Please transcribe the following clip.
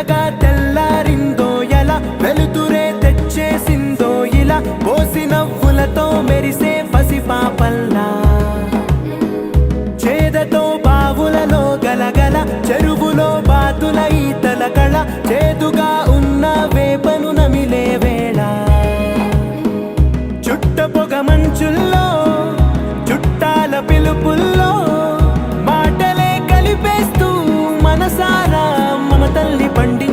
మెల్లగా తెల్లారిందో ఎలా వెలుతురే తెచ్చేసిందో ఇలా పోసి నవ్వులతో మెరిసే పసిపాపల్లా చేదతో బావులలో గలగల చెరువులో బాతుల ఈతల కళ చేదుగా ఉన్న వేపను నమిలే వేళ చుట్ట పొగ మంచుల్లో చుట్టాల పిలుపుల్లో మాటలే కలిపేస్తూ మనసారా మమతల్ని పండి